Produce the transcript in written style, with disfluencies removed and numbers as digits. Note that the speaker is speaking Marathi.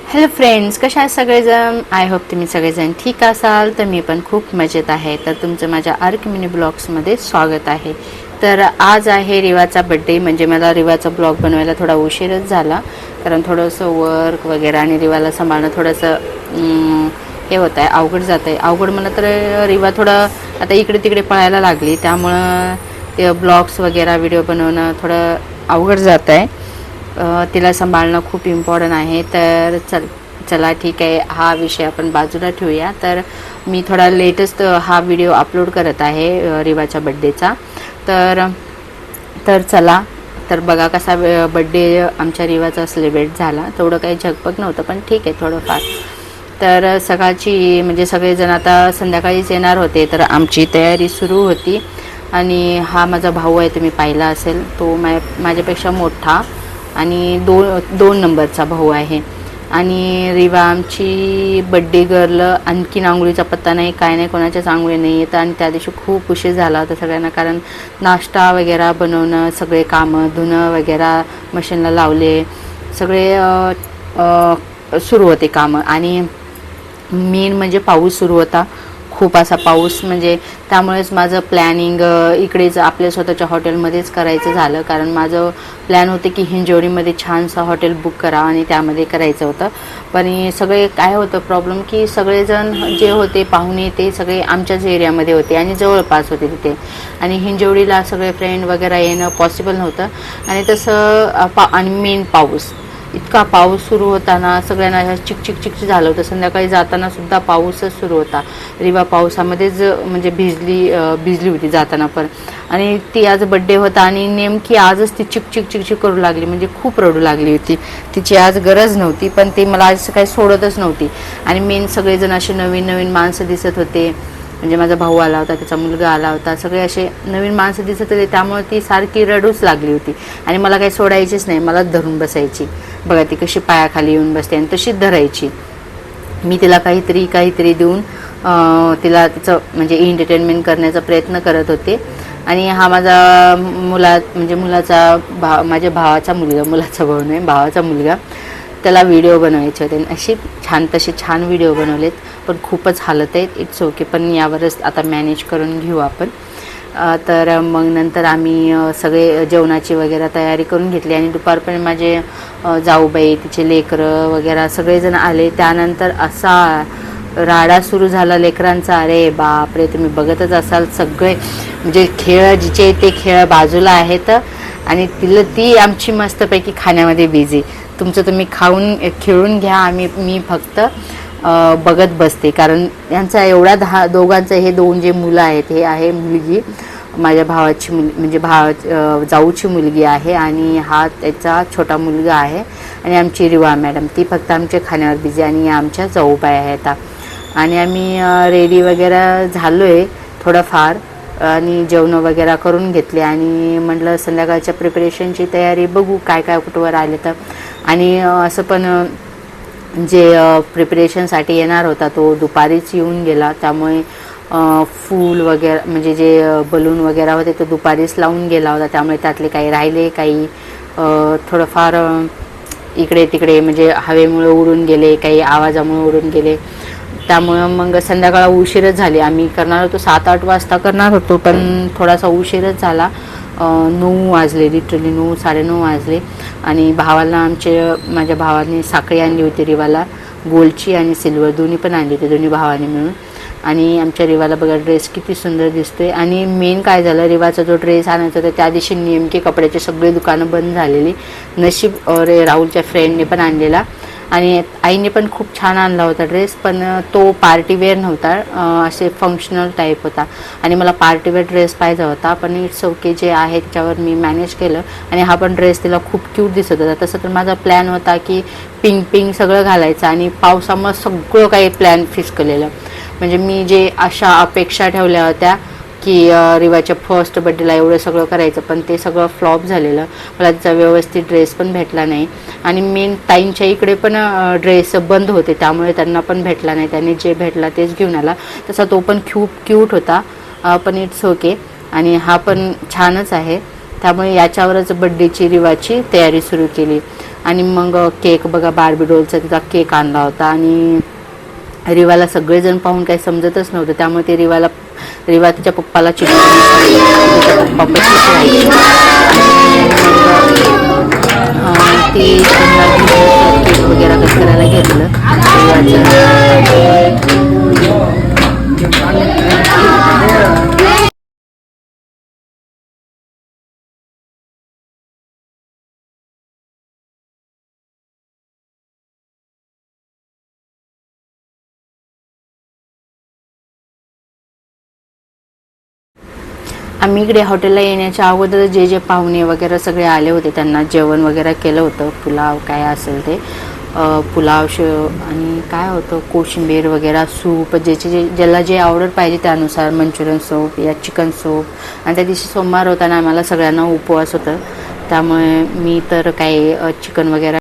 हॅलो फ्रेंड्स, कशा आहात सगळेजण? आय होप तुम्ही सगळेजण ठीक असाल. तर मी पण खूप मजेत आहे. तर तुमचं माझ्या आर्क मिनी ब्लॉग्समध्ये स्वागत आहे. तर आज आहे रिवाचा बड्डे. म्हणजे मला रिवाचा ब्लॉग बनवायला थोडा उशीरच झाला, कारण थोडंसं वर्क वगैरे आणि रिवाला सांभाळणं थोडंसं हे होतं आहे, अवघड जातं आहे. अवघड म्हणलं तर रिवा थोडं आता इकडे तिकडे पळायला लागली, त्यामुळं ते ब्लॉग्स वगैरे व्हिडिओ बनवणं थोडं अवघड जातं आहे. तिला सांभाळणं खूप इम्पॉर्टंट आहे. तर चला ठीक आहे, हा विषय आपण बाजूला ठेवूया. तर मी थोडा लेटेस्ट हा व्हिडिओ अपलोड करत आहे रिवाच्या बड्डेचा. तर चला, तर बघा कसा बड्डे आमच्या रिवाचा सेलिब्रेट झाला. तेवढं काही झगपक नव्हतं, पण ठीक आहे थोडंफार. तर सकाळची म्हणजे सगळेजण आता संध्याकाळीच येणार होते, तर आमची तयारी सुरू होती. आणि हा माझा भाऊ आहे, तुम्ही पाहिला असेल. तो माझ्यापेक्षा मोठा आणि दोन नंबरचा भाऊ आहे. आणि रिवा आमची बड्डे गर्ल. आणखीन आंघोळीचा पत्ता नाही, काय नाही, कोणाच्याच आंघोळी नाही येतं. आणि त्या दिवशी खूप उशीर झाला होता सगळ्यांना, कारण नाश्ता वगैरे बनवणं, सगळे कामं, धुणं वगैरे मशीनला लावले, सगळे सुरू होते कामं. आणि मेन म्हणजे पाऊस सुरू होता, खूप असा पाऊस. म्हणजे त्यामुळेच माझं प्लॅनिंग इकडेच आपल्या स्वतःच्या हॉटेलमध्येच करायचं झालं, कारण माझं प्लॅन होते की हिंजवडीमध्ये छानसं हॉटेल बुक करावं आणि त्यामध्ये करायचं होतं. पण सगळे काय होतं प्रॉब्लेम, की सगळेजण जे होते पाहुणे ते सगळे आमच्याच एरियामध्ये होते आणि जवळपास होते तिथे. आणि हिंजवडीला सगळे फ्रेंड वगैरे येणं पॉसिबल नव्हतं. आणि तसं आणि मेन पाऊस, इतका पाऊस सुरू होता ना, सगळ्यांना चिकचिक झालं होतं. संध्याकाळी जाताना सुद्धा पाऊसच सुरू होता. रिवा पावसामध्येच म्हणजे भिजली होती जाताना पण. आणि ती आज बड्डे होता आणि नेमकी आजच ती चिकचिक करू लागली, म्हणजे खूप रडू लागली होती. तिची आज गरज नव्हती, पण ती मला आज काही सोडतच नव्हती. आणि मेन सगळेजण असे नवीन माणसं दिसत होते. म्हणजे माझा भाऊ आला होता, त्याचा मुलगा आला होता, सगळे असे नवीन माणसं दिसत होते. त्यामुळे ती सारखी रडूच लागली होती. आणि मला काही सोडायचीच नाही, मलाच धरून बसायची. बघा ती कशी पायाखाली येऊन बसते आणि तशीच धरायची. मी तिला काहीतरी देऊन तिला तिचं म्हणजे एंटरटेनमेंट करण्याचा प्रयत्न करत होते. आणि हा माझा माझ्या भावाचा मुलगा, त्याला व्हिडिओ बनवायचे होते. तसे छान व्हिडिओ बनवलेत, पण खूपच हालत आहेत. इट्स ओके, पण यावरच आता मॅनेज करून घेऊ आपण. तर मग नंतर आम्ही सगळे जेवणाची वगैरे तयारी करून घेतली. आणि दुपारपर्यंत माझे जाऊबाई, तिचे लेकरं वगैरे सगळेजण आले. त्यानंतर असा राडा सुरू झाला लेकरांचा. अरे बापरे, तुम्ही बघतच असाल. सगळे म्हणजे खेळ जिचे ते खेळ बाजूला आहेत आणि ती आमची मस्तपैकी खाण्यामध्ये बिझी. तुमचं तुम्ही खाऊन खेळून घ्या, मी फक्त बघत बसते. कारण यांचा एवढा दोघांचं हे दोन जे मुलं आहेत, हे आहे मुलगी माझ्या भावाची म्हणजे जाऊची मुलगी आहे, आणि हा त्याचा छोटा मुलगा आहे. आणि आमची रिवा मॅडम ती फक्त आमच्या खाण्यावर बिझी. आणि आमच्या जाऊबाई आहेत. आणि आम्ही रेडी वगैरे झालो आहे थोडंफार, आणि जेवणं वगैरे करून घेतले. आणि म्हटलं संध्याकाळच्या प्रिपरेशनची तयारी बघू काय कुठवर आले तर. आणि असं पण जे प्रिपरेशनसाठी येणार होता तो दुपारीच येऊन गेला. त्यामुळे फूल वगैरे म्हणजे जे बलून वगैरे होते तो दुपारीच लावून गेला होता. त्यामुळे त्यातले काही राहिले, काही थोडंफार इकडे तिकडे म्हणजे हवेमुळे उडून गेले, काही आवाजामुळे उडून गेले. त्यामुळं मग संध्याकाळ उशीरच झाली. आम्ही करणार होतो 7-8 वाजता करणार होतो, पण थोडासा उशीरच झाला. 9 वाजले, लिटरली 9-9:30 वाजले. आणि माझ्या भावाने साखळी आणली होती रिवाला, गोल्डची आणि सिल्वर दोन्ही पण आणली होती, दोन्ही भावाने मिळून. आणि आमच्या रिवाला बघा ड्रेस किती सुंदर दिसतोय. आणि मेन काय झालं, रिवाचा जो ड्रेस आणायचा होता त्या दिवशी नेमके कपड्याचे सगळे दुकानं बंद झालेली. नशीब राहुलच्या फ्रेंडने पण आणलेला, आणि आईने पण खूप छान आणला होता ड्रेस, पण तो पार्टीवेअर नव्हता, असे फंक्शनल टाईप होता. आणि मला पार्टीवेअर ड्रेस पाहिजे होता, पण इट्स ओके, जे आहे त्याच्यावर मी मॅनेज केलं. आणि हा पण ड्रेस तिला खूप क्यूट दिसत होता. तसं तर माझा प्लॅन होता की पिंक सगळं घालायचं, आणि पावसामुळे सगळं काही प्लॅन फिसकलेलं. म्हणजे मी जे अशा अपेक्षा ठेवल्या होत्या की रिवाच्या फर्स्ट बड्डेला एवढं सगळं करायचं, पण ते सगळं फ्लॉप झालेलं. मला त्याचा व्यवस्थित ड्रेस पण भेटला नाही. आणि मेन ताईंच्या इकडे पण ड्रेस बंद होते, त्यामुळे त्यांना पण भेटला नाही. त्यांनी जे भेटला तेच घेऊन आला. तसा तो पण खूप क्यूट होता, पण इट्स ओके. आणि हा पण छानच आहे. त्यामुळे याच्यावरच बड्डेची रिवाची तयारी सुरू केली. आणि मग केक बघा, बार्बी डॉलचा तिचा केक आणला होता आणि रिवाला सगळेजण पाहून काही समजतच नव्हतं. त्यामुळे ते रिवा तिच्या पप्पाला चिडवून पप्पा ते केक वगैरे कट करायला घेतलं. आम्ही इकडे हॉटेलला येण्याच्या अगोदर जे पाहुणे वगैरे सगळे आले होते त्यांना जेवण वगैरे केलं होतं. पुलाव काय असेल ते पुलाव आणि काय होतं कोशिंबीर वगैरे, सूप, ज्याला जे ऑर्डर पाहिजे त्यानुसार, मंचुरियन सूप या चिकन सूप. आणि त्या दिवशी सोमवार होता ना, आम्हाला सगळ्यांना उपवास होतं. त्यामुळे मी तर काही चिकन वगैरे